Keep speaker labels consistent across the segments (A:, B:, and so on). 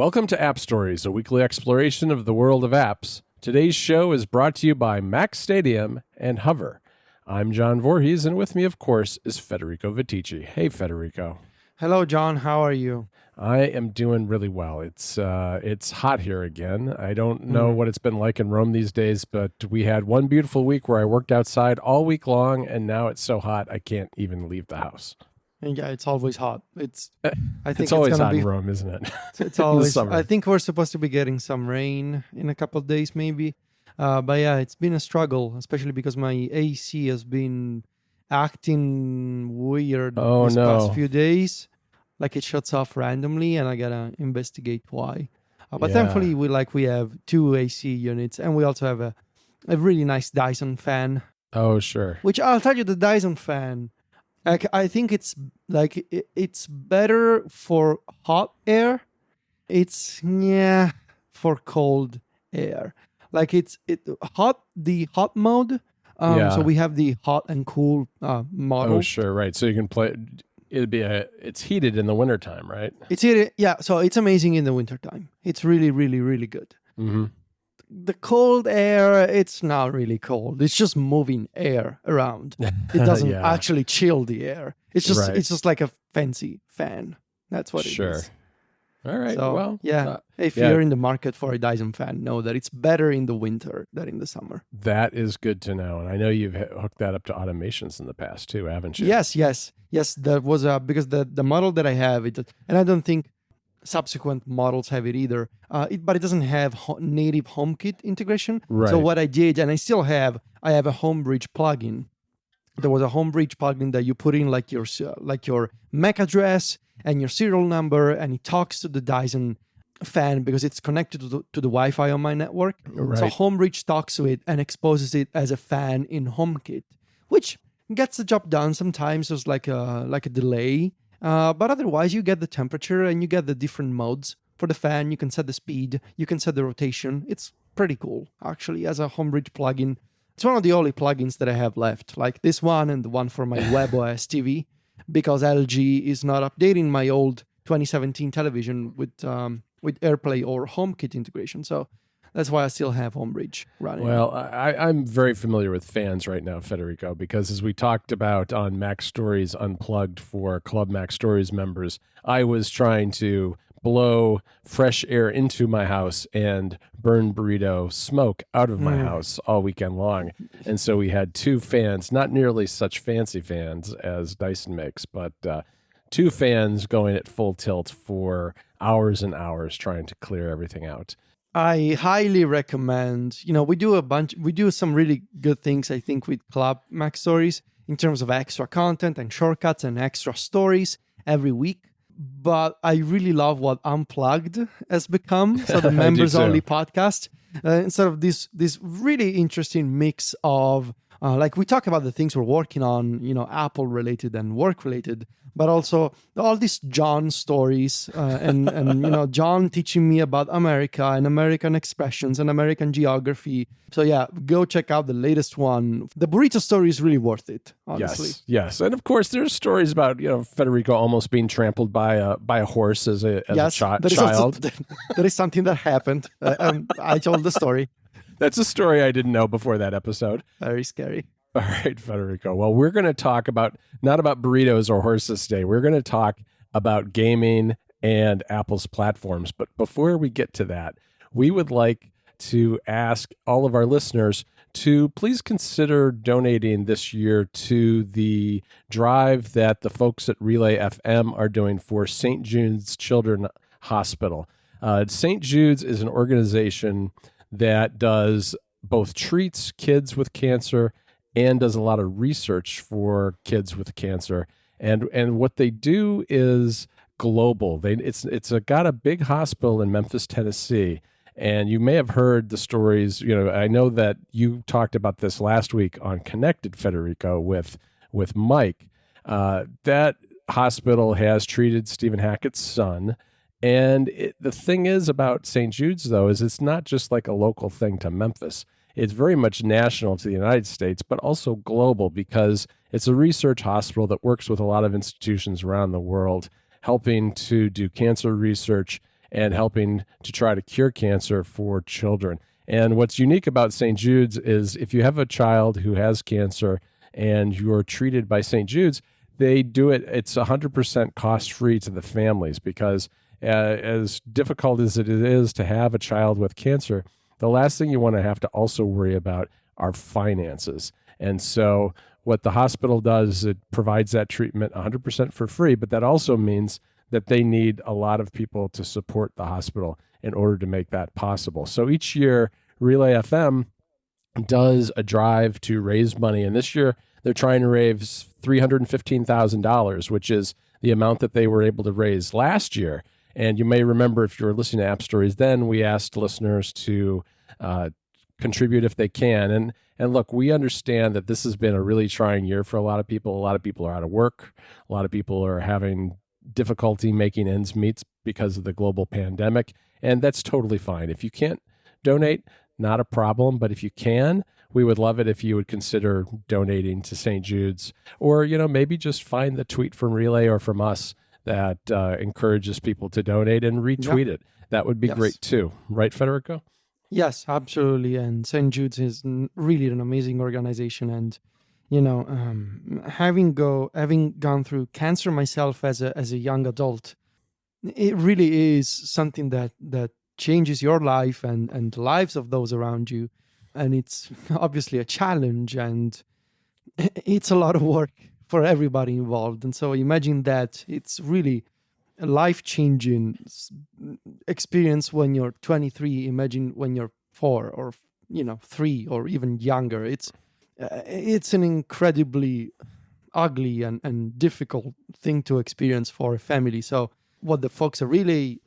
A: Welcome to App Stories, a weekly exploration of the world of apps. Today's show is brought to you by MacStadium and Hover. I'm John Voorhees, and with me, of course, is Federico Viticci. Hey, Federico.
B: Hello, John. How are you?
A: I am doing really well. It's hot here again. I don't know what it's been like in Rome these days, but we had one beautiful week where I worked outside all week long, and now it's so hot I can't even leave the house.
B: And yeah, it's always hot. I think
A: it's always hot in Rome, isn't it?
B: It's always. I think we're supposed to be getting some rain in a couple of days, maybe. But yeah, it's been a struggle, especially because my AC has been acting weird past few days. Like it shuts off randomly, and I gotta investigate why. But thankfully, we have two AC units, and we also have a really nice Dyson fan.
A: Oh, sure.
B: Which I'll tell you, the Dyson fan. I think it's better for hot air. It's for cold air. Like the hot mode. So we have the hot and cool model.
A: Oh, sure, right. So you can play. It's heated in the wintertime, right?
B: It's heated, yeah. So it's amazing in the wintertime. It's really, really, really good.
A: Mm-hmm.
B: The cold air, it's not really cold. It's just moving air around. It doesn't actually chill the air. It's just like a fancy fan. That's what it is.
A: All right.
B: So,
A: well,
B: if you're in the market for a Dyson fan, know that it's better in the winter than in the summer.
A: That is good to know. And I know you've hooked that up to automations in the past too, haven't you?
B: Yes. That was because the model that I have, and I don't think subsequent models have it either, but it doesn't have native HomeKit integration.
A: Right.
B: So what I did, and I still have, I have a HomeBridge plugin. There was a HomeBridge plugin that you put in like your MAC address and your serial number, and it talks to the Dyson fan because it's connected to the Wi-Fi on my network.
A: Right.
B: So HomeBridge talks to it and exposes it as a fan in HomeKit, which gets the job done. Sometimes there's like a delay. But otherwise, you get the temperature and you get the different modes for the fan. You can set the speed, you can set the rotation. It's pretty cool, actually, as a HomeBridge plugin. It's one of the only plugins that I have left, like this one and the one for my WebOS TV, because LG is not updating my old 2017 television with AirPlay or HomeKit integration. So that's why I still have HomeBridge running.
A: Well, I'm very familiar with fans right now, Federico, because as we talked about on MacStories Unplugged for Club MacStories members, I was trying to blow fresh air into my house and burn burrito smoke out of my house all weekend long. And so we had two fans, not nearly such fancy fans as Dyson makes, but two fans going at full tilt for hours and hours trying to clear everything out.
B: I highly recommend, we do some really good things, I think, with Club MacStories in terms of extra content and shortcuts and extra stories every week. But I really love what Unplugged has become. So the members-only podcast, instead of this really interesting mix of, we talk about the things we're working on, Apple-related and work-related, but also all these John stories and John teaching me about America and American expressions and American geography. So yeah, go check out the latest one. The burrito story is really worth it, honestly.
A: Yes. And of course, there's stories about Federico almost being trampled by a horse as a child.
B: There is something that happened. I told the story.
A: That's a story I didn't know before that episode.
B: Very scary.
A: All right, Federico. Well, we're going to talk not about burritos or horses today. We're going to talk about gaming and Apple's platforms. But before we get to that, we would like to ask all of our listeners to please consider donating this year to the drive that the folks at Relay FM are doing for St. Jude's Children's Hospital. St. Jude's is an organization that does both treats kids with cancer and does a lot of research for kids with cancer. And what they do is global. It's got a big hospital in Memphis, Tennessee. And you may have heard the stories. I know that you talked about this last week on Connected, Federico, with Mike. That hospital has treated Stephen Hackett's son. And the thing is about St. Jude's, though, is it's not just like a local thing to Memphis. It's very much national to the United States, but also global because it's a research hospital that works with a lot of institutions around the world, helping to do cancer research and helping to try to cure cancer for children. And what's unique about St. Jude's is if you have a child who has cancer and you're treated by St. Jude's, they do it, it's 100% cost free to the families because as difficult as it is to have a child with cancer, the last thing you want to have to also worry about are finances. And so what the hospital does, it provides that treatment 100% for free, but that also means that they need a lot of people to support the hospital in order to make that possible. So each year, Relay FM does a drive to raise money. And this year, they're trying to raise $315,000, which is the amount that they were able to raise last year. And you may remember if you were listening to App Stories then, we asked listeners to contribute if they can. And look, we understand that this has been a really trying year for a lot of people. A lot of people are out of work. A lot of people are having difficulty making ends meet because of the global pandemic. And that's totally fine. If you can't donate, not a problem. But if you can, we would love it if you would consider donating to St. Jude's, or, maybe just find the tweet from Relay or from us that encourages people to donate and retweet it. That would be great too. Right, Federico?
B: Yes, absolutely. And St. Jude's is really an amazing organization. And, having gone through cancer myself as a young adult, it really is something that changes your life and the lives of those around you. And it's obviously a challenge, and it's a lot of work for everybody involved. And so imagine that it's really a life-changing experience when you're 23. Imagine when you're 4 or 3 or even younger. It's an incredibly ugly and difficult thing to experience for a family. So what the folks really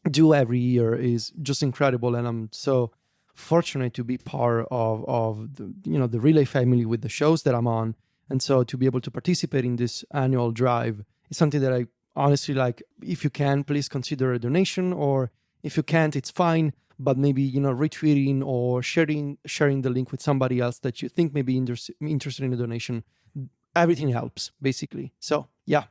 B: do every year is just incredible, and I'm so fortunate to be part of the Relay family with the shows that I'm on. And so to be able to participate in this annual drive is something that I honestly like. If you can, please consider a donation, or if you can't, it's fine. But maybe, retweeting or sharing the link with somebody else that you think may be interested in a donation. Everything helps, basically. So, yeah.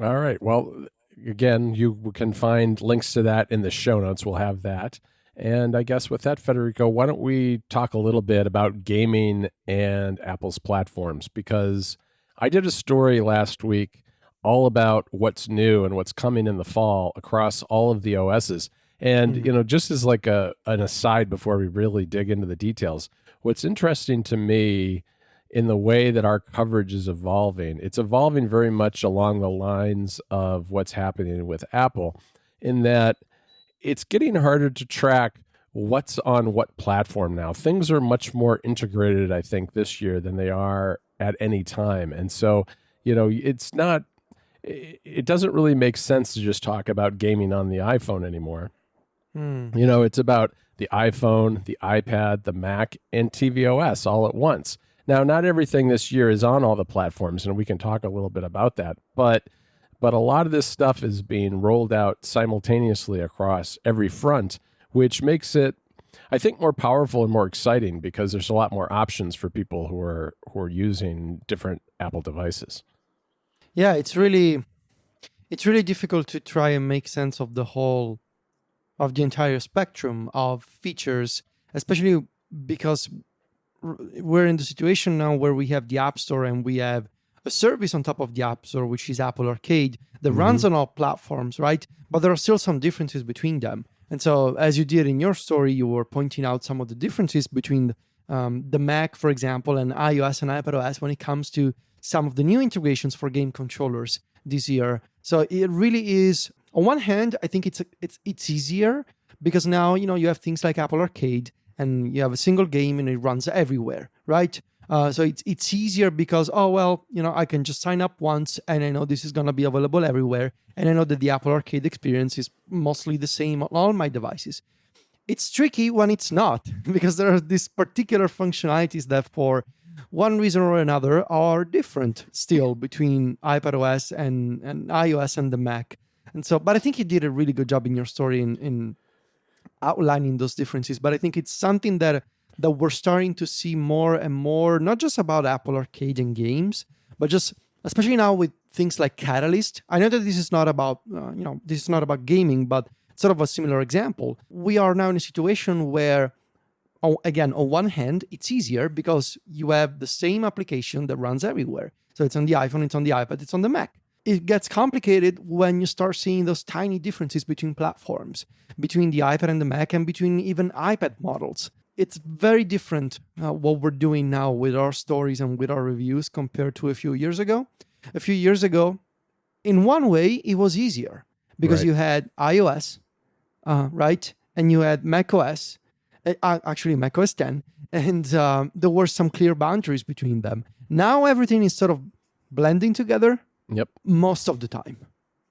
A: All right. Well, again, you can find links to that in the show notes. We'll have that. And I guess with that, Federico, why don't we talk a little bit about gaming and Apple's platforms? Because I did a story last week all about what's new and what's coming in the fall across all of the OSs. And, just as like an aside before we really dig into the details, what's interesting to me in the way that our coverage is evolving, it's evolving very much along the lines of what's happening with Apple, in that it's getting harder to track what's on what platform now. Things are much more integrated, I think, this year than they are at any time. And so, it doesn't really make sense to just talk about gaming on the iPhone anymore. It's about the iPhone, the iPad, the Mac, and tvOS all at once. Now, not everything this year is on all the platforms, and we can talk a little bit about that. But a lot of this stuff is being rolled out simultaneously across every front, which makes it, I think, more powerful and more exciting because there's a lot more options for people who are using different Apple devices.
B: Yeah, it's really difficult to try and make sense of the entire spectrum of features, especially because we're in the situation now where we have the App Store and we have a service on top of the App Store, which is Apple Arcade, that runs on all platforms, right? But there are still some differences between them. And so, as you did in your story, you were pointing out some of the differences between the Mac, for example, and iOS and iPadOS when it comes to some of the new integrations for game controllers this year. So it really is, on one hand, I think it's easier because now, you have things like Apple Arcade and you have a single game and it runs everywhere, right? So it's easier because, I can just sign up once and I know this is going to be available everywhere. And I know that the Apple Arcade experience is mostly the same on all my devices. It's tricky when it's not, because there are these particular functionalities that for one reason or another are different still between iPadOS and iOS and the Mac. And so, but I think you did a really good job in your story in outlining those differences. But I think it's something that we're starting to see more and more, not just about Apple Arcade and games, but just especially now with things like Catalyst. I know that this is not about, this is not about gaming, but sort of a similar example. We are now in a situation where, again, on one hand, it's easier because you have the same application that runs everywhere. So it's on the iPhone, it's on the iPad, it's on the Mac. It gets complicated when you start seeing those tiny differences between platforms, between the iPad and the Mac, and between even iPad models. It's very different what we're doing now with our stories and with our reviews compared to a few years ago. A few years ago, in one way, it was easier because
A: Right.
B: you had iOS, right? And you had macOS, actually macOS 10, and there were some clear boundaries between them. Now everything is sort of blending together
A: Yep.
B: most of the time.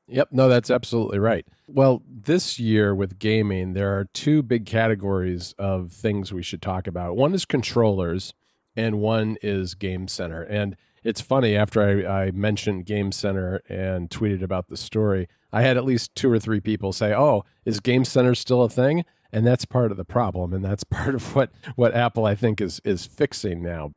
A: Yep. No, that's absolutely right. Well, this year with gaming, there are two big categories of things we should talk about. One is controllers, and one is Game Center. And it's funny, after I mentioned Game Center and tweeted about the story, I had at least 2 or 3 people say, "Oh, is Game Center still a thing?" And that's part of the problem, and that's part of what Apple, I think, is fixing now.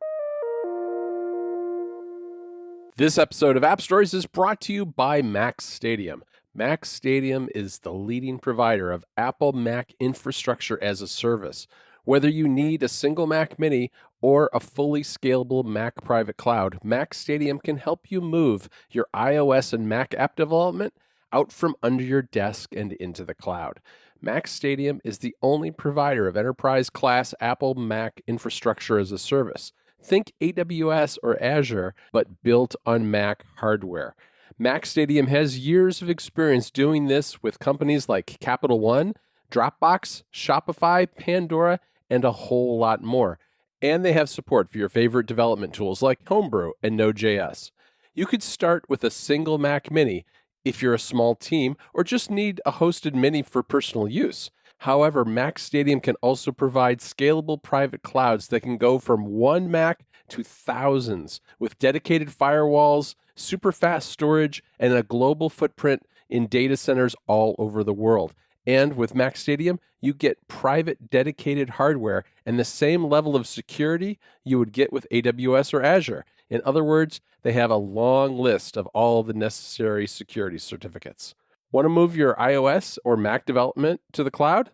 A: This episode of App Stories is brought to you by MacStadium. MacStadium is the leading provider of Apple Mac infrastructure as a service. Whether you need a single Mac Mini or a fully scalable Mac private cloud, MacStadium can help you move your iOS and Mac app development out from under your desk and into the cloud. MacStadium is the only provider of enterprise-class Apple Mac infrastructure as a service. Think AWS or Azure, but built on Mac hardware. MacStadium has years of experience doing this with companies like Capital One, Dropbox, Shopify, Pandora, and a whole lot more. And they have support for your favorite development tools like Homebrew and Node.js. You could start with a single Mac Mini if you're a small team or just need a hosted Mini for personal use. However, MacStadium can also provide scalable private clouds that can go from one Mac to thousands with dedicated firewalls, super fast storage, and a global footprint in data centers all over the world. And with MacStadium, you get private dedicated hardware and the same level of security you would get with AWS or Azure. In other words, they have a long list of all the necessary security certificates. Want to move your iOS or Mac development to the cloud?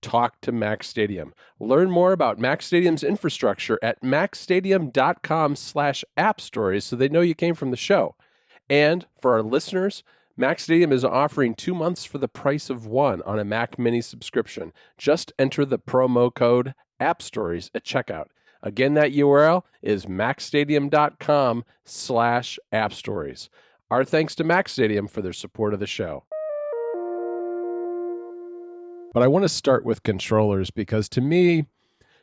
A: Talk to MacStadium. Learn more about MacStadium's infrastructure at macstadium.com/appstories so they know you came from the show. And for our listeners, MacStadium is offering 2 months for the price of one on a Mac Mini subscription. Just enter the promo code AppStories at checkout. Again, that URL is macstadium.com/appstories. Our thanks to MacStadium for their support of the show. But I want to start with controllers because to me,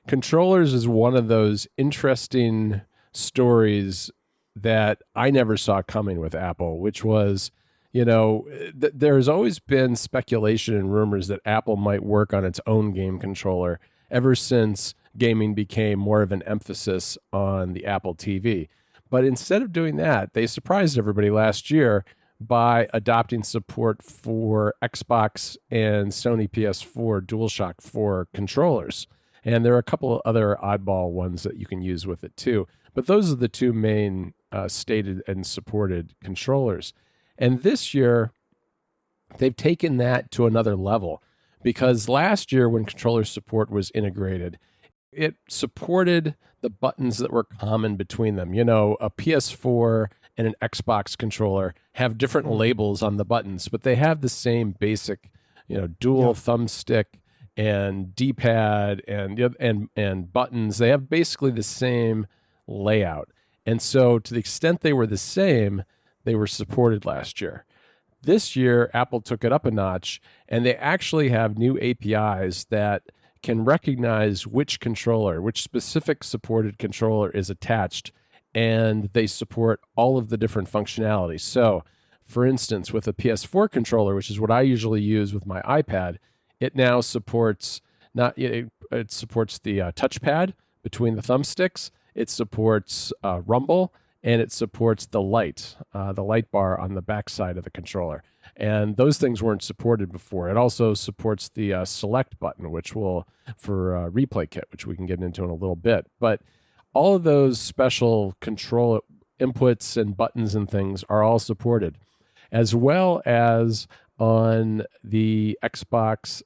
A: controllers is one of those interesting stories that I never saw coming with Apple, which was, there's always been speculation and rumors that Apple might work on its own game controller ever since gaming became more of an emphasis on the Apple TV. But instead of doing that, they surprised everybody last year by adopting support for Xbox and Sony PS4 DualShock 4 controllers. And there are a couple of other oddball ones that you can use with it too. But those are the two main stated and supported controllers. And this year, they've taken that to another level because last year when controller support was integrated, it supported the buttons that were common between them. A PS4 and an Xbox controller have different labels on the buttons, but they have the same basic, dual thumbstick and D-pad and buttons. They have basically the same layout. And so to the extent they were the same, they were supported last year. This year, Apple took it up a notch, and they actually have new APIs that can recognize which specific supported controller is attached, and they support all of the different functionalities. So, for instance, with a PS4 controller, which is what I usually use with my iPad, it now supports it supports the touchpad between the thumbsticks. It supports Rumble, and it supports the light bar on the backside of the controller. And those things weren't supported before. It also supports the select button, which will for Replay Kit, which we can get into in a little bit. But all of those special control inputs and buttons and things are all supported, as well as on the Xbox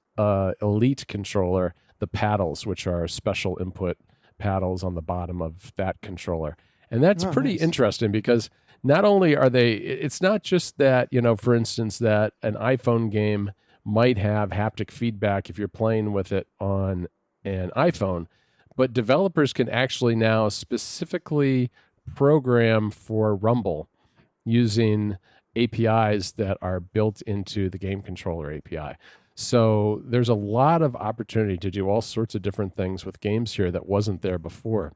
A: Elite controller, the paddles, which are special input paddles on the bottom of that controller. And that's pretty
B: nice.
A: interesting because not only are they, it's not just that, for instance, that an iPhone game might have haptic feedback if you're playing with it on an iPhone, but developers can actually now specifically program for Rumble using APIs that are built into the game controller API. So there's a lot of opportunity to do all sorts of different things with games here that wasn't there before.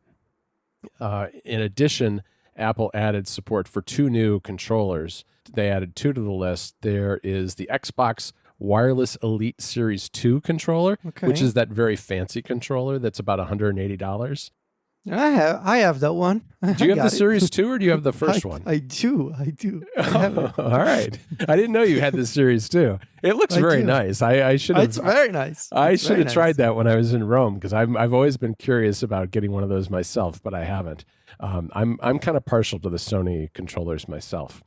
A: In addition, Apple added support for 2 new controllers. They added 2 to the list. There is the Xbox Wireless Elite Series 2 controller, which is that very fancy controller that's about $180.
B: I have that one.
A: Do you have the Series 2 or do you have the first one?
B: I do. I have it.
A: All right. I didn't know you had the Series 2. It looks very nice. I should have.
B: It's very nice.
A: I should have tried that when I was in Rome because I've always been curious about getting one of those myself, but I haven't. I'm kind of partial to the Sony controllers myself.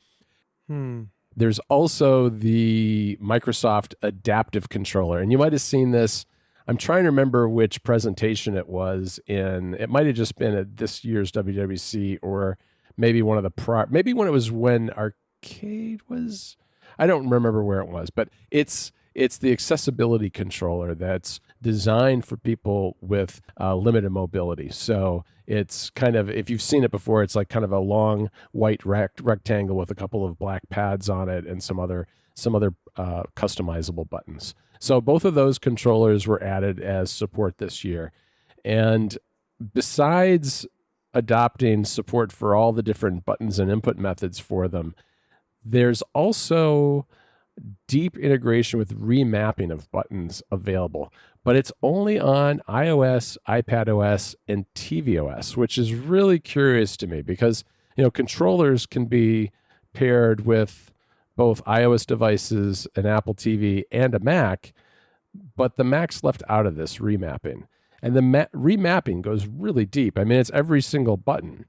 A: There's also the Microsoft Adaptive Controller, and you might have seen this. I'm trying to remember which presentation it was in. It might have just been at this year's WWDC or maybe one of the maybe when Arcade was. I don't remember where it was, but it's the accessibility controller that's designed for people with limited mobility. So it's kind of, if you've seen it before, it's like kind of a long white rectangle with a couple of black pads on it and some other customizable buttons. So both of those controllers were added as support this year. And besides adopting support for all the different buttons and input methods for them, there's also deep integration with remapping of buttons available. But it's only on iOS, iPadOS, and tvOS, which is really curious to me because, controllers can be paired with both iOS devices, an Apple TV, and a Mac, but the Mac's left out of this remapping. And the remapping goes really deep. I mean, it's every single button.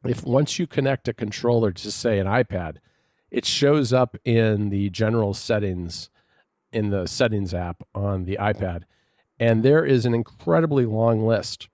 A: If once you connect a controller to, say, an iPad, it shows up in the general settings, in the settings app on the iPad, and there is an incredibly long list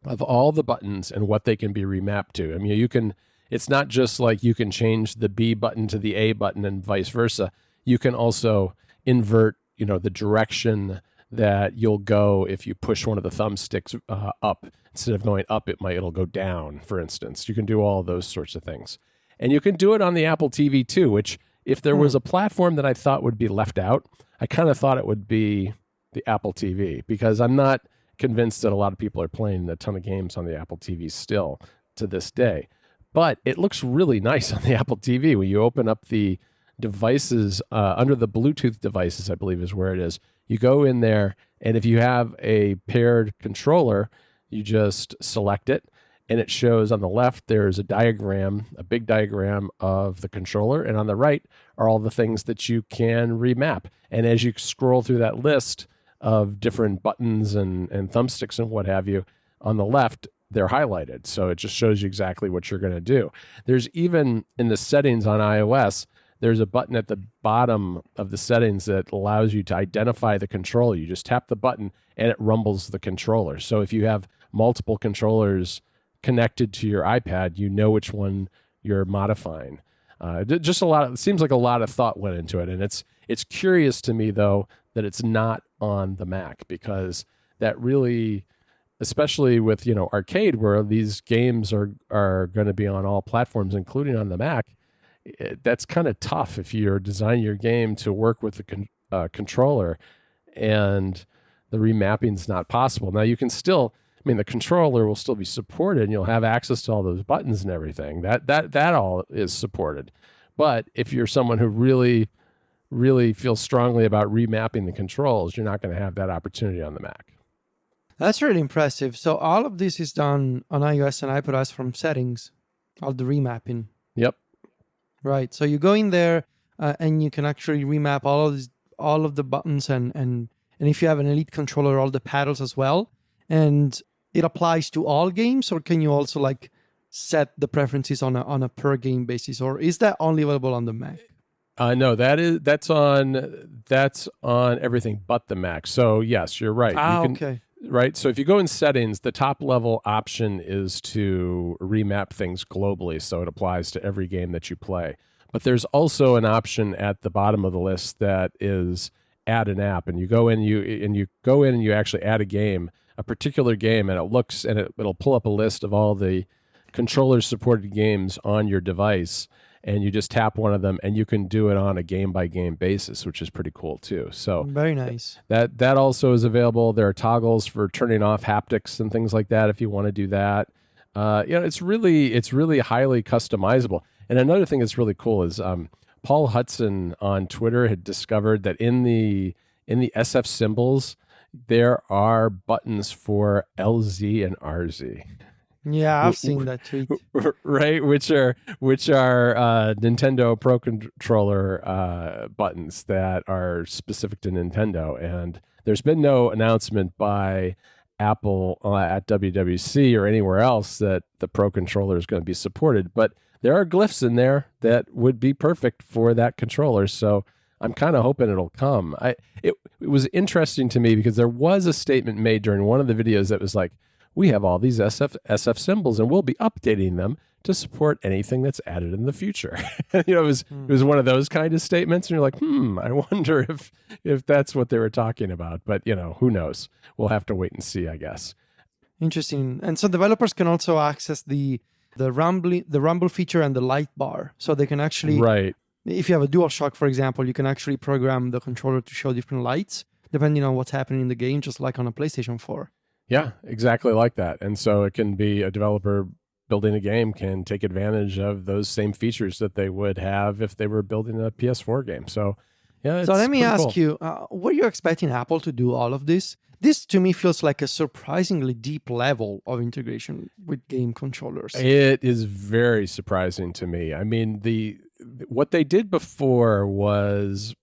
A: of all the buttons and what they can be remapped to. I mean, it's not just like you can change the B button to the A button and vice versa. You can also invert, the direction that you'll go if you push one of the thumbsticks up. Instead of going up, it'll go down, for instance. You can do all those sorts of things. And you can do it on the Apple TV too, which if there was a platform that I thought would be left out, I kind of thought it would be the Apple TV, because I'm not convinced that a lot of people are playing a ton of games on the Apple TV still to this day. But it looks really nice on the Apple TV. When you open up the devices, under the Bluetooth devices, I believe is where it is, you go in there, and if you have a paired controller, you just select it, and it shows on the left, there's a diagram, a big diagram of the controller, and on the right are all the things that you can remap. And as you scroll through that list of different buttons and thumbsticks and what have you, on the left, they're highlighted. So it just shows you exactly what you're going to do. There's even in the settings on iOS, there's a button at the bottom of the settings that allows you to identify the controller. You just tap the button and it rumbles the controller. So if you have multiple controllers connected to your iPad, you know which one you're modifying. Just it seems like a lot of thought went into it. And it's curious to me, though, that it's not on the Mac, because that really, especially with, Arcade, where these games are going to be on all platforms, including on the Mac, that's kind of tough if you're designing your game to work with the controller and the remapping's not possible. Now, you can still, the controller will still be supported and you'll have access to all those buttons and everything. That all is supported. But if you're someone who really, really feels strongly about remapping the controls, you're not going to have that opportunity on the Mac.
B: That's really impressive. So all of this is done on iOS and iPadOS from settings, all the remapping.
A: Yep.
B: Right. So you go in there and you can actually remap all of the buttons and if you have an Elite controller, all the paddles as well. And it applies to all games, or can you also set the preferences on a per game basis, or is that only available on the Mac?
A: No, that's on everything but the Mac. So yes, you're right. You can,
B: Okay.
A: right. So if you go in settings, the top level option is to remap things globally, so it applies to every game that you play. But there's also an option at the bottom of the list that is add an app, and you go in, and you actually add a game, a particular game, and it'll pull up a list of all the controller supported games on your device, and you just tap one of them, and you can do it on a game by game basis, which is pretty cool too. So
B: Very nice.
A: that also is available. There are toggles for turning off haptics and things like that if you want to do that. It's really highly customizable. And another thing that's really cool is Paul Hudson on Twitter had discovered that in the SF symbols there are buttons for LZ and RZ.
B: Yeah, I've seen that tweet.
A: Right, which are Nintendo Pro Controller buttons that are specific to Nintendo, and there's been no announcement by Apple at WWC or anywhere else that the Pro Controller is going to be supported, but there are glyphs in there that would be perfect for that controller. So I'm kind of hoping it'll come. It was interesting to me because there was a statement made during one of the videos that was like, we have all these SF symbols, and we'll be updating them to support anything that's added in the future. It was one of those kind of statements, and you're like, I wonder if that's what they were talking about. But who knows? We'll have to wait and see, I guess.
B: Interesting. And so developers can also access the rumble feature and the light bar, so they can actually,
A: right.
B: If you have a DualShock, for example, you can actually program the controller to show different lights depending on what's happening in the game, just like on a PlayStation 4.
A: Yeah, exactly like that. And so it can be a developer building a game can take advantage of those same features that they would have if they were building a PS4 game. So, yeah.
B: So let me ask
A: cool.
B: you, were you expecting Apple to do all of this? This to me feels like a surprisingly deep level of integration with game controllers.
A: It is very surprising to me. I mean, what they did before was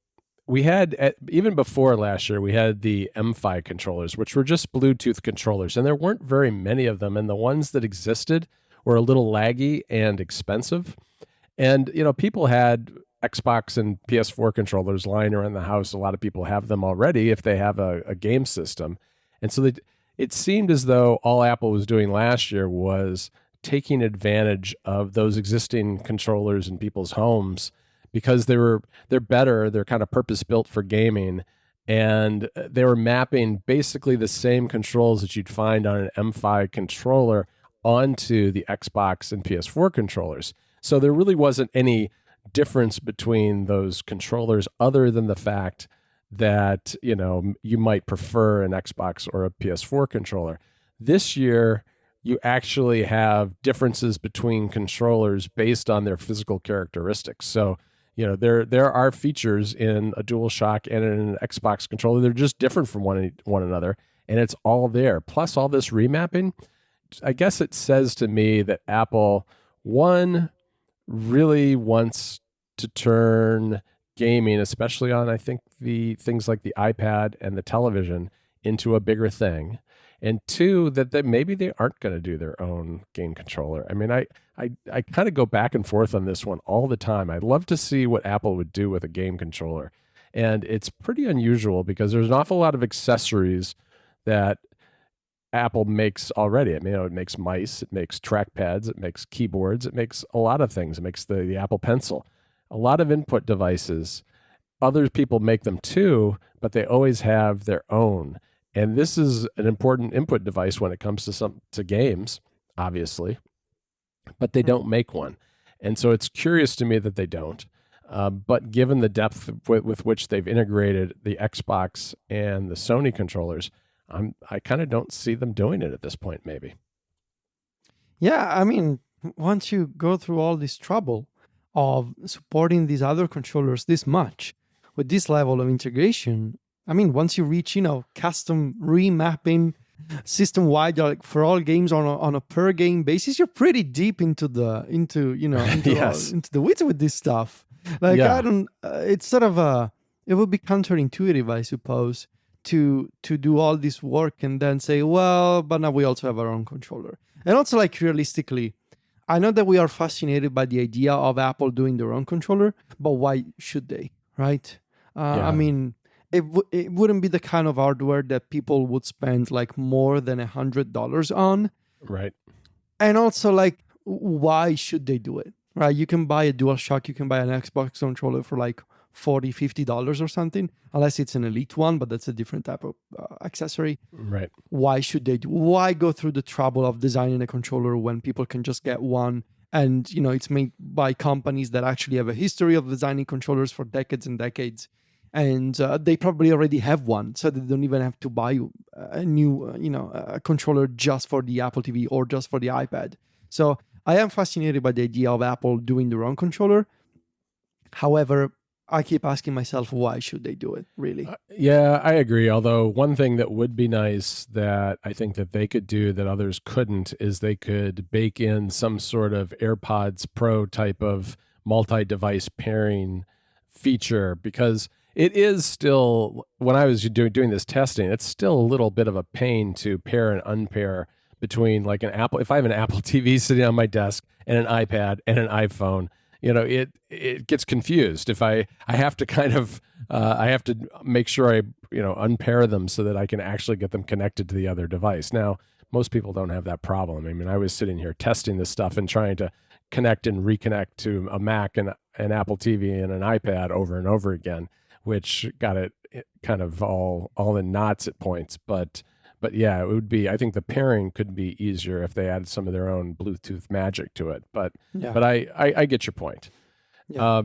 A: we had, even before last year, we had the M5 controllers, which were just Bluetooth controllers, and there weren't very many of them. And the ones that existed were a little laggy and expensive. And, people had Xbox and PS4 controllers lying around the house. A lot of people have them already if they have a game system. And so it seemed as though all Apple was doing last year was taking advantage of those existing controllers in people's homes, because they're better, they're kind of purpose-built for gaming, and they were mapping basically the same controls that you'd find on an M5 controller onto the Xbox and PS4 controllers. So there really wasn't any difference between those controllers other than the fact that, you might prefer an Xbox or a PS4 controller. This year, you actually have differences between controllers based on their physical characteristics. So, there are features in a DualShock and in an Xbox controller. They're just different from one another, and it's all there. Plus all this remapping, I guess it says to me that Apple, one, really wants to turn gaming, especially on, I think, the things like the iPad and the television, into a bigger thing. And two, that maybe they aren't going to do their own game controller. I mean, I kind of go back and forth on this one all the time. I'd love to see what Apple would do with a game controller. And it's pretty unusual because there's an awful lot of accessories that Apple makes already. I mean, it makes mice, it makes trackpads, it makes keyboards, it makes a lot of things. It makes the Apple Pencil, a lot of input devices. Other people make them too, but they always have their own. And this is an important input device when it comes to games, obviously, but they don't make one. And so it's curious to me that they don't. But given the depth with which they've integrated the Xbox and the Sony controllers, I kind of don't see them doing it at this point, maybe.
B: Yeah, I mean, once you go through all this trouble of supporting these other controllers this much, with this level of integration, I mean, once you reach, custom remapping system-wide, like for all games on a per game basis, you're pretty deep into the
A: Yes.
B: into the weeds with this stuff. Like,
A: Yeah.
B: it's sort of it would be counterintuitive, I suppose, to do all this work and then say, well, but now we also have our own controller. And also, like, realistically, I know that we are fascinated by the idea of Apple doing their own controller, but why should they, right?
A: Yeah.
B: I mean, it wouldn't be the kind of hardware that people would spend like more than $100 on.
A: Right.
B: And also, like, why should they do it, right? You can buy a DualShock, you can buy an Xbox controller for like $40, $50 or something, unless it's an Elite one, but that's a different type of accessory.
A: Right.
B: Why should they do? Why go through the trouble of designing a controller when people can just get one? And it's made by companies that actually have a history of designing controllers for decades and decades, and they probably already have one, so they don't even have to buy a new, a controller just for the Apple TV or just for the iPad. So I am fascinated by the idea of Apple doing their own controller. However, I keep asking myself, why should they do it, really?
A: Yeah, I agree. Although one thing that would be nice that I think that they could do that others couldn't is they could bake in some sort of AirPods Pro type of multi-device pairing feature, because it is still, when I was doing this testing, it's still a little bit of a pain to pair and unpair between like an Apple. If I have an Apple TV sitting on my desk and an iPad and an iPhone, it gets confused. If I have to kind of I have to make sure I unpair them so that I can actually get them connected to the other device. Now, most people don't have that problem. I mean, I was sitting here testing this stuff and trying to connect and reconnect to a Mac and an Apple TV and an iPad over and over again, which got it kind of all in knots at points. But yeah, it would be, I think the pairing could be easier if they added some of their own Bluetooth magic to it. But I get your point.
B: Yeah.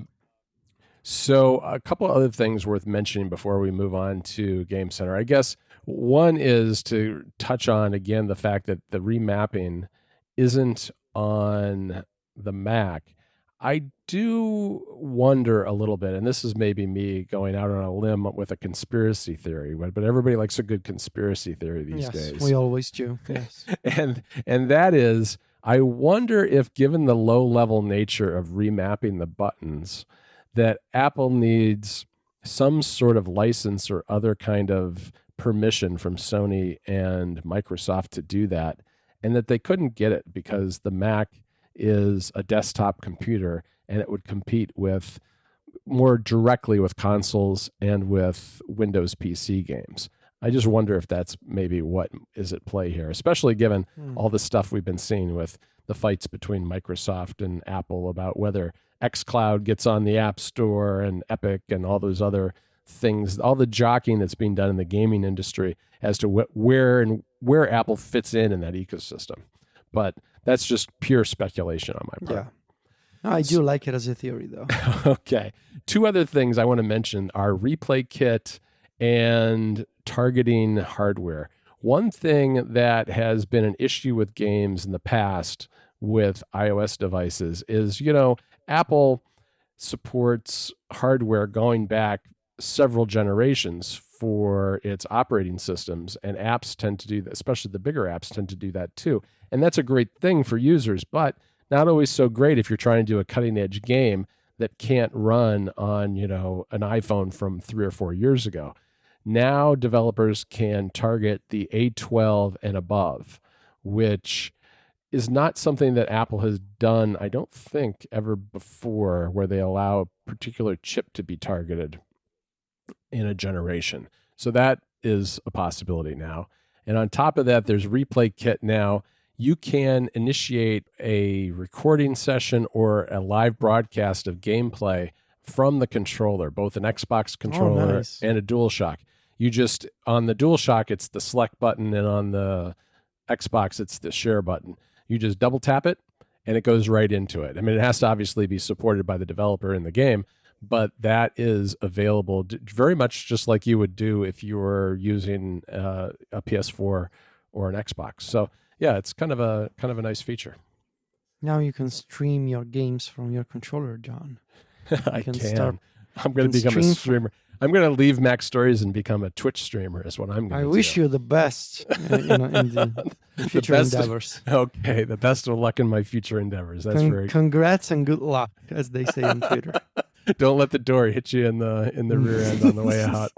A: So a couple other things worth mentioning before we move on to Game Center. I guess one is to touch on, again, the fact that the remapping isn't on the Mac. I do wonder a little bit, and this is maybe me going out on a limb with a conspiracy theory, but everybody likes a good conspiracy theory these days.
B: Yes, we always do. Yes.
A: and that is, I wonder if, given the low-level nature of remapping the buttons, that Apple needs some sort of license or other kind of permission from Sony and Microsoft to do that, and that they couldn't get it because the Mac is a desktop computer and it would compete with more directly with consoles and with Windows PC games. I just wonder if that's maybe what is at play here, especially given all the stuff we've been seeing with the fights between Microsoft and Apple about whether xCloud gets on the App Store and Epic and all those other things, all the jockeying that's being done in the gaming industry as to where Apple fits in that ecosystem. But that's just pure speculation on my part.
B: Yeah. I do like it as a theory, though.
A: Okay. Two other things I want to mention are Replay Kit and targeting hardware. One thing that has been an issue with games in the past with iOS devices is, Apple supports hardware going back several generations for its operating systems, and apps tend to do that, especially the bigger apps tend to do that too. And that's a great thing for users, but not always so great if you're trying to do a cutting edge game that can't run on, an iPhone from 3 or 4 years ago. Now developers can target the A12 and above, which is not something that Apple has done, I don't think, ever before, where they allow a particular chip to be targeted in a generation. So that is a possibility now. And on top of that, there's Replay Kit now. You can initiate a recording session or a live broadcast of gameplay from the controller, both an Xbox controller and a DualShock. You just, on the DualShock, it's the select button, and on the Xbox, it's the share button. You just double tap it, and it goes right into it. I mean, it has to obviously be supported by the developer in the game, but that is available very much just like you would do if you were using a PS4 or an Xbox. So yeah, it's kind of a nice feature.
B: Now you can stream your games from your controller, John.
A: I can. I'm going to become a streamer. I'm going to leave MacStories and become a Twitch streamer is what I'm going to do.
B: I wish you the best in the future endeavors.
A: Okay, the best of luck in my future endeavors. That's very
B: congrats and good luck, as they say on Twitter.
A: Don't let the door hit you in the rear end on the way out.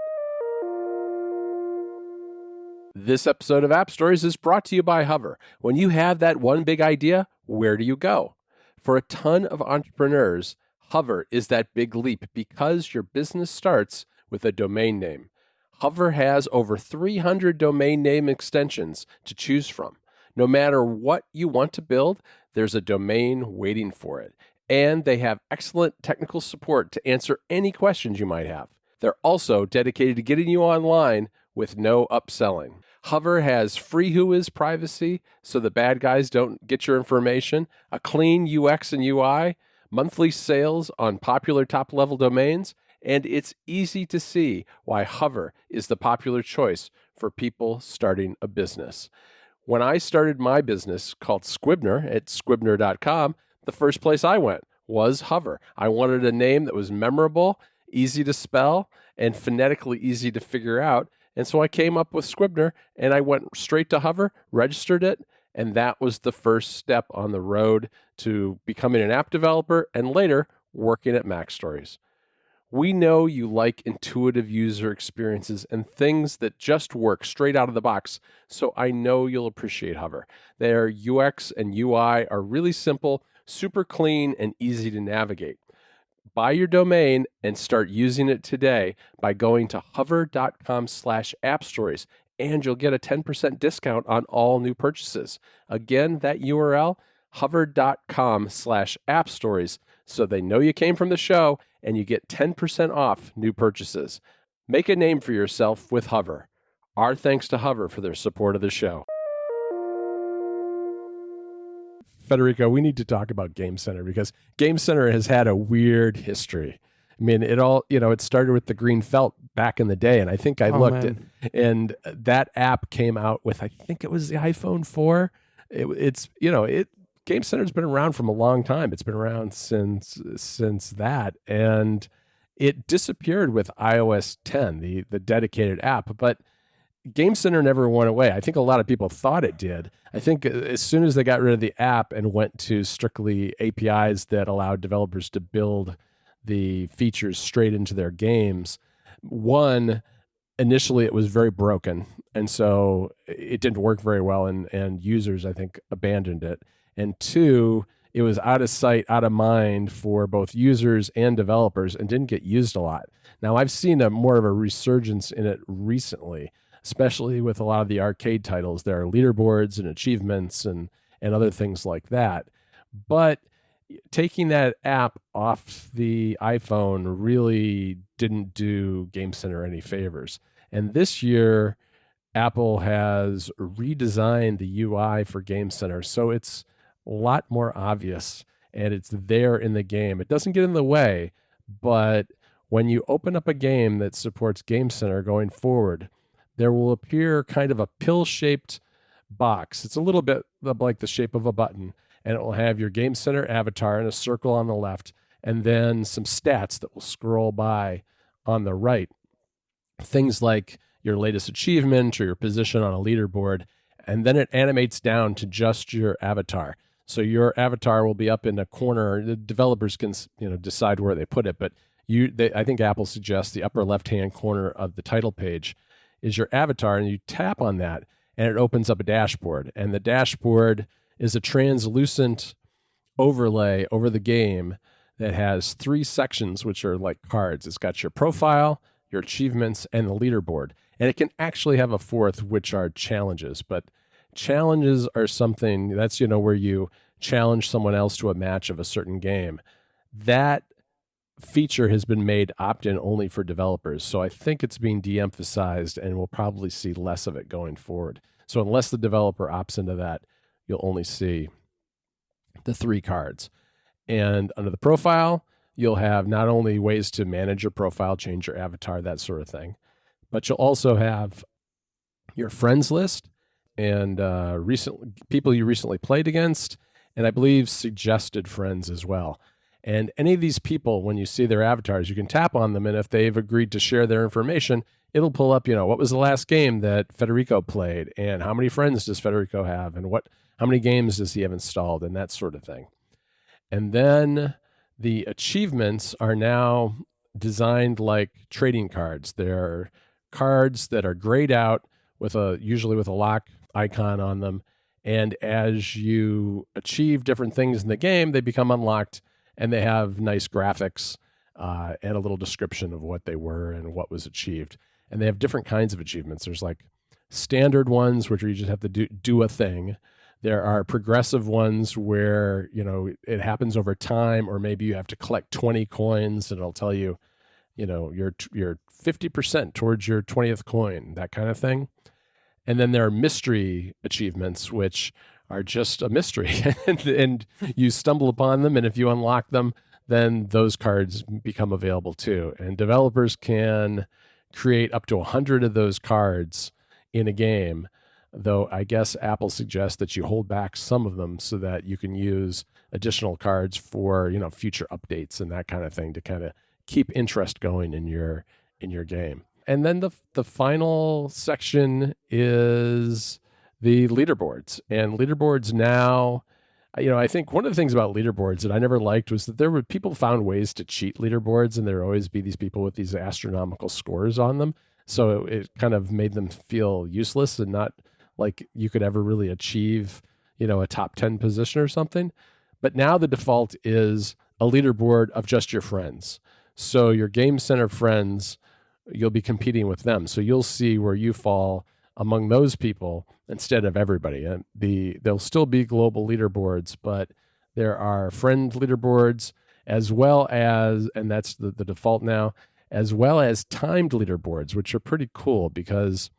A: This episode of App Stories is brought to you by Hover. When you have that one big idea, where do you go? For a ton of entrepreneurs, Hover is that big leap because your business starts with a domain name. Hover has over 300 domain name extensions to choose from. No matter what you want to build, there's a domain waiting for it. And they have excellent technical support to answer any questions you might have. They're also dedicated to getting you online with no upselling. Hover has free Whois privacy so the bad guys don't get your information, a clean UX and UI, monthly sales on popular top-level domains, and it's easy to see why Hover is the popular choice for people starting a business. When I started my business called Squibner at squibner.com, the first place I went was Hover. I wanted a name that was memorable, easy to spell, and phonetically easy to figure out. And so I came up with Squibner, and I went straight to Hover, registered it, and that was the first step on the road to becoming an app developer and later working at MacStories. We know you like intuitive user experiences and things that just work straight out of the box, so I know you'll appreciate Hover. Their UX and UI are really simple, super clean, and easy to navigate. Buy your domain and start using it today by going to hover.com/appstories, and you'll get a 10% discount on all new purchases. Again, that URL, hover.com/appstories, so they know you came from the show and you get 10% off new purchases. Make a name for yourself with Hover. Our thanks to Hover for their support of the show. Federico, we need to talk about Game Center because Game Center has had a weird history. I mean, it started with the green felt back in the day, and I think I looked at, and that app came out with, I think it was the iPhone 4. Game Center's been around from a long time. It's been around since that, and it disappeared with iOS 10, the dedicated app, but Game Center never went away. I think a lot of people thought it did. I think as soon as they got rid of the app and went to strictly APIs that allowed developers to build the features straight into their games, one, initially it was very broken, and so it didn't work very well, and users, I think, abandoned it. And two, it was out of sight, out of mind for both users and developers and didn't get used a lot. Now, I've seen more of a resurgence in it recently, especially with a lot of the arcade titles. There are leaderboards and achievements and other things like that. But taking that app off the iPhone really didn't do Game Center any favors. And this year, Apple has redesigned the UI for Game Center, so it's a lot more obvious and it's there in the game. It doesn't get in the way, but when you open up a game that supports Game Center going forward, there will appear kind of a pill-shaped box. It's a little bit like the shape of a button, and it will have your Game Center avatar in a circle on the left, and then some stats that will scroll by on the right. Things like your latest achievement or your position on a leaderboard, and then it animates down to just your avatar. So your avatar will be up in a corner. The developers can decide where they put it, but I think Apple suggests the upper left-hand corner of the title page is your avatar, and you tap on that and it opens up a dashboard, and the dashboard is a translucent overlay over the game that has 3 sections, which are like cards. It's got your profile, your achievements, and the leaderboard, and it can actually have a fourth, which are challenges. But challenges are something that's where you challenge someone else to a match of a certain game. That feature has been made opt-in only for developers, so I think it's being de-emphasized, and we'll probably see less of it going forward. So unless the developer opts into that, you'll only see the 3 cards. And under the profile, you'll have not only ways to manage your profile, change your avatar, that sort of thing, but you'll also have your friends list and people you recently played against, and I believe suggested friends as well. And any of these people, when you see their avatars, you can tap on them, and if they've agreed to share their information, it'll pull up, what was the last game that Federico played, and how many friends does Federico have, and how many games does he have installed, and that sort of thing. And then the achievements are now designed like trading cards. They're cards that are grayed out usually with a lock icon on them. And as you achieve different things in the game, they become unlocked, and they have nice graphics and a little description of what they were and what was achieved. And they have different kinds of achievements. There's like standard ones, which you just have to do a thing. There are progressive ones where, it happens over time, or maybe you have to collect 20 coins and it'll tell you, you're 50% towards your 20th coin, that kind of thing. And then there are mystery achievements, which are just a mystery, and you stumble upon them. And if you unlock them, then those cards become available too. And developers can create up to 100 of those cards in a game, though I guess Apple suggests that you hold back some of them so that you can use additional cards for, future updates and that kind of thing to kind of keep interest going in your game. And then the final section is the leaderboards. And leaderboards now, I think one of the things about leaderboards that I never liked was that people found ways to cheat leaderboards, and there would always be these people with these astronomical scores on them. So it kind of made them feel useless and not like you could ever really achieve, a top 10 position or something. But now the default is a leaderboard of just your friends. So your Game Center friends, you'll be competing with them. So you'll see where you fall among those people instead of everybody. And there'll still be global leaderboards, but there are friend leaderboards as well as, and that's the default now, as well as timed leaderboards, which are pretty cool because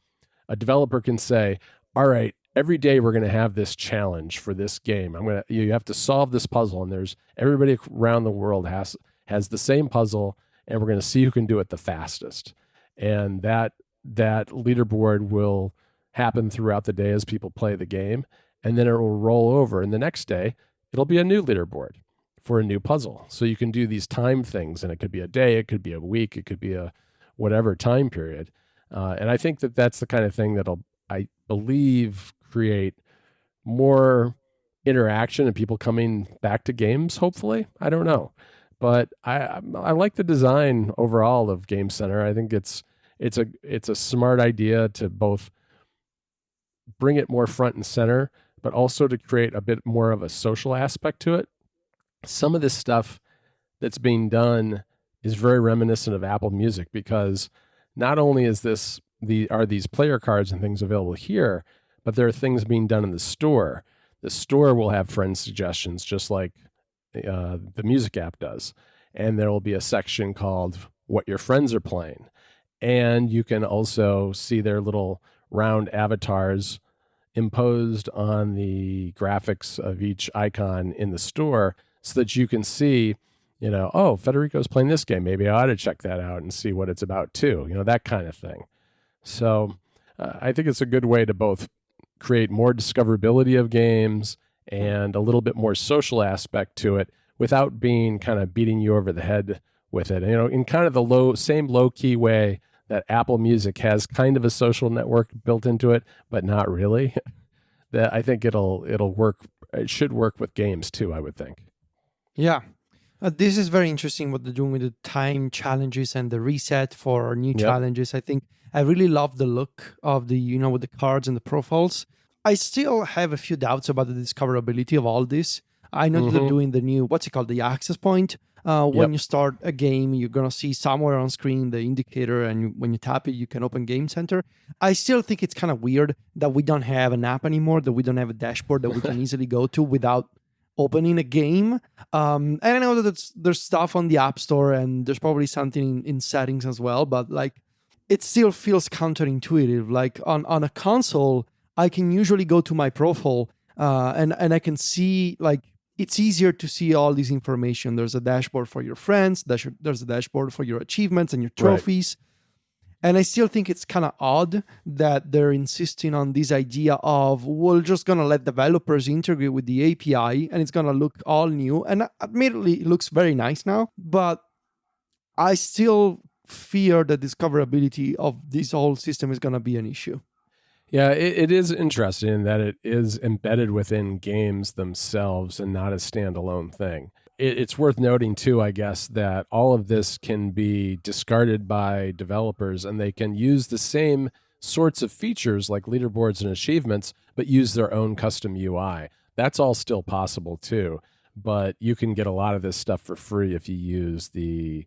A: a developer can say, all right, every day we're going to have this challenge for this game. You have to solve this puzzle, and there's everybody around the world has the same puzzle, and we're going to see who can do it the fastest. And that leaderboard will happen throughout the day as people play the game, and then it will roll over. And the next day, it'll be a new leaderboard for a new puzzle. So you can do these time things, and it could be a day, it could be a week, it could be a whatever time period. And I think that that's the kind of thing that'll, I believe, create more interaction and people coming back to games, hopefully. I don't know. But I like the design overall of Game Center. I think it's a smart idea to both bring it more front and center, but also to create a bit more of a social aspect to it. Some of this stuff that's being done is very reminiscent of Apple Music, because not only is are these player cards and things available here, but there are things being done in the store. The store will have friend suggestions, just like the music app does. And there will be a section called What Your Friends Are Playing. And you can also see their little round avatars imposed on the graphics of each icon in the store so that you can see, oh, Federico's playing this game. Maybe I ought to check that out and see what it's about too, that kind of thing. So I think it's a good way to both create more discoverability of games and a little bit more social aspect to it without being kind of beating you over the head with it. In kind of the same low-key way that Apple Music has kind of a social network built into it, but not really. That I think it'll work. It should work with games too, I would think.
B: Yeah. This is very interesting what they're doing with the time challenges and the reset for new challenges. I think I really love the look of the, with the cards and the profiles. I still have a few doubts about the discoverability of all this. I know that they're doing the new, what's it called, the access point. When you start a game, you're going to see somewhere on screen the indicator, and when you tap it, you can open Game Center. I still think it's kind of weird that we don't have an app anymore, that we don't have a dashboard that we can easily go to without opening a game. And I know that there's stuff on the App Store, and there's probably something in settings as well, but it still feels counterintuitive. Like on a console, I can usually go to my profile and I can see, it's easier to see all this information. There's a dashboard for your friends. There's a dashboard for your achievements and your trophies. Right. And I still think it's kind of odd that they're insisting on this idea of, we're just going to let developers integrate with the API and it's going to look all new. And admittedly, it looks very nice now, but I still fear the discoverability of this whole system is going to be an issue.
A: Yeah, it is interesting in that it is embedded within games themselves and not a standalone thing. It's worth noting too, I guess, that all of this can be discarded by developers and they can use the same sorts of features like leaderboards and achievements, but use their own custom UI. That's all still possible too, but you can get a lot of this stuff for free if you use the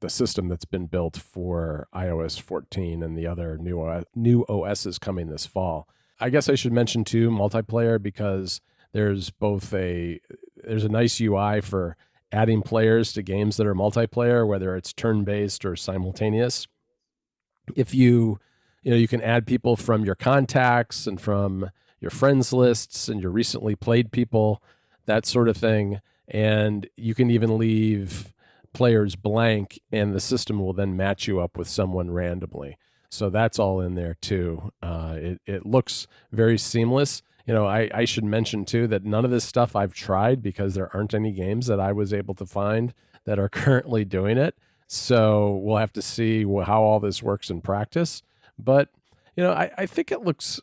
A: system that's been built for iOS 14 and the other new OSs coming this fall. I guess I should mention too multiplayer, because there's a nice UI for adding players to games that are multiplayer, whether it's turn-based or simultaneous. If you can add people from your contacts and from your friends lists and your recently played people, that sort of thing. And you can even leave players blank, and the system will then match you up with someone randomly. So that's all in there too. It looks very seamless. I should mention too that none of this stuff I've tried, because there aren't any games that I was able to find that are currently doing it. So we'll have to see how all this works in practice. But I think it looks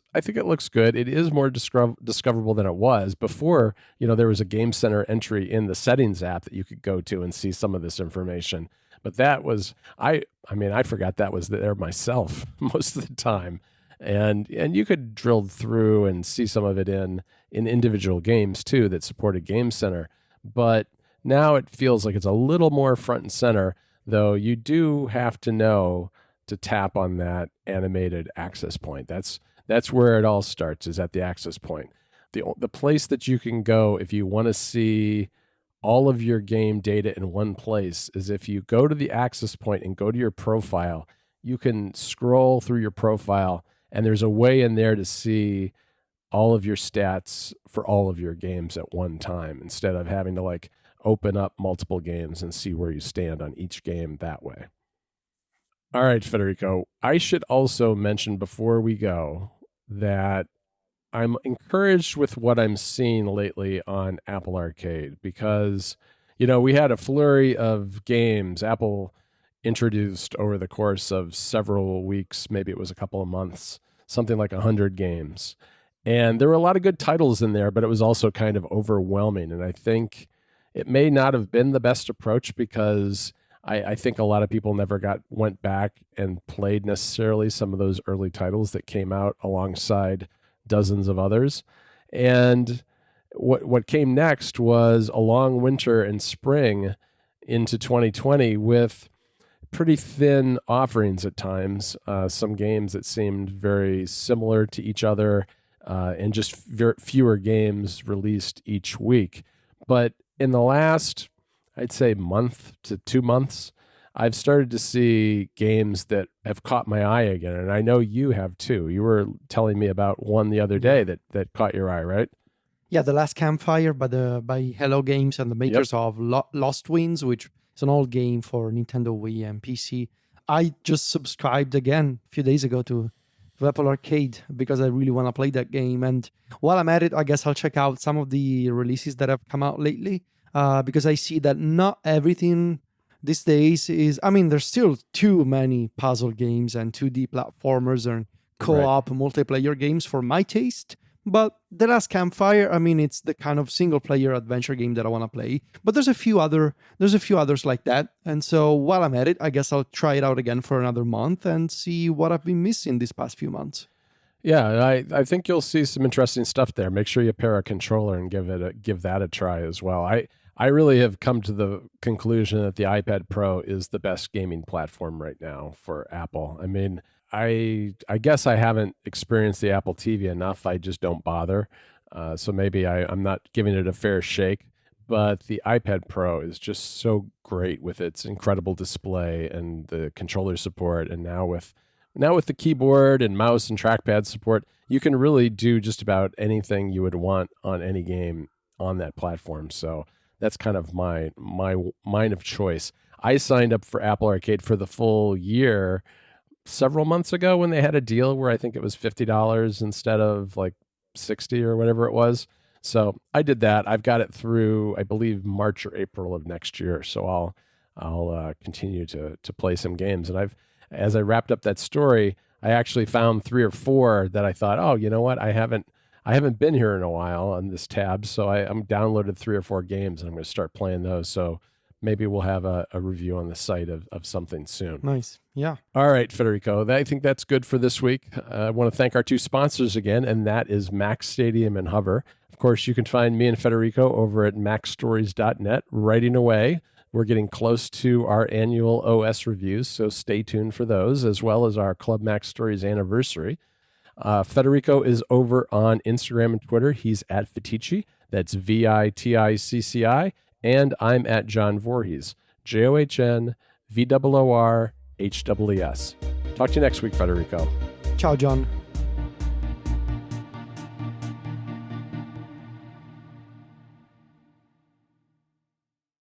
A: good. It is more discoverable than it was before. There was a Game Center entry in the settings app that you could go to and see some of this information. But that was I forgot that was there myself most of the time. And you could drill through and see some of it in individual games too that supported Game Center. But now it feels like it's a little more front and center, though you do have to know to tap on that animated access point. That's where it all starts, is at the access point. The place that you can go if you want to see all of your game data in one place is if you go to the access point and go to your profile. You can scroll through your profile, and there's a way in there to see all of your stats for all of your games at one time, instead of having to open up multiple games and see where you stand on each game that way. All right, Federico, I should also mention before we go that I'm encouraged with what I'm seeing lately on Apple Arcade, because, we had a flurry of games Apple introduced over the course of several weeks. Maybe it was a couple of months, something like 100 games. And there were a lot of good titles in there, but it was also kind of overwhelming. And I think it may not have been the best approach, because I think a lot of people never went back and played necessarily some of those early titles that came out alongside dozens of others. And what came next was a long winter and spring into 2020 with pretty thin offerings at times. Some games that seemed very similar to each other, and just fewer games released each week. But in the last, I'd say, month to 2 months, I've started to see games that have caught my eye again. And I know you have too. You were telling me about one the other day that caught your eye, right?
B: Yeah, The Last Campfire by Hello Games and the makers of Lost Winds, which is an old game for Nintendo Wii and PC. I just subscribed again a few days ago to Apple Arcade because I really want to play that game. And while I'm at it, I guess I'll check out some of the releases that have come out lately, because I see that not everything these days is... there's still too many puzzle games and 2D platformers and co-op multiplayer games for my taste. But The Last Campfire, it's the kind of single-player adventure game that I want to play. But there's a few others like that. And so while I'm at it, I guess I'll try it out again for another month and see what I've been missing these past few months.
A: Yeah, I think you'll see some interesting stuff there. Make sure you pair a controller and give that a try as well. I really have come to the conclusion that the iPad Pro is the best gaming platform right now for Apple. I guess I haven't experienced the Apple TV enough. I just don't bother. So maybe I'm not giving it a fair shake. But the iPad Pro is just so great with its incredible display and the controller support. And now with the keyboard and mouse and trackpad support, you can really do just about anything you would want on any game on that platform. So that's kind of my mine of choice. I signed up for Apple Arcade for the full year several months ago when they had a deal where I think it was $50 instead of $60 or whatever it was. So I did that. I've got it through, I believe, March or April of next year. So I'll continue to play some games. And as I wrapped up that story, I actually found 3 or 4 that I thought, oh, you know what? I haven't been here in a while on this tab. So I'm downloaded 3 or 4 games and I'm going to start playing those. So maybe we'll have a review on the site of something soon.
B: Nice. Yeah.
A: All right, Federico, I think that's good for this week. I want to thank our two sponsors again, and that is Mac Stadium and Hover. Of course, you can find me and Federico over at MacStories.net writing away. We're getting close to our annual OS reviews, so stay tuned for those, as well as our Club Mac Stories anniversary. Federico is over on Instagram and Twitter. He's at Viticci. That's VITICCI. And I'm at John Voorhees. JOHN VOORHEES. Talk to you next week, Federico.
B: Ciao, John.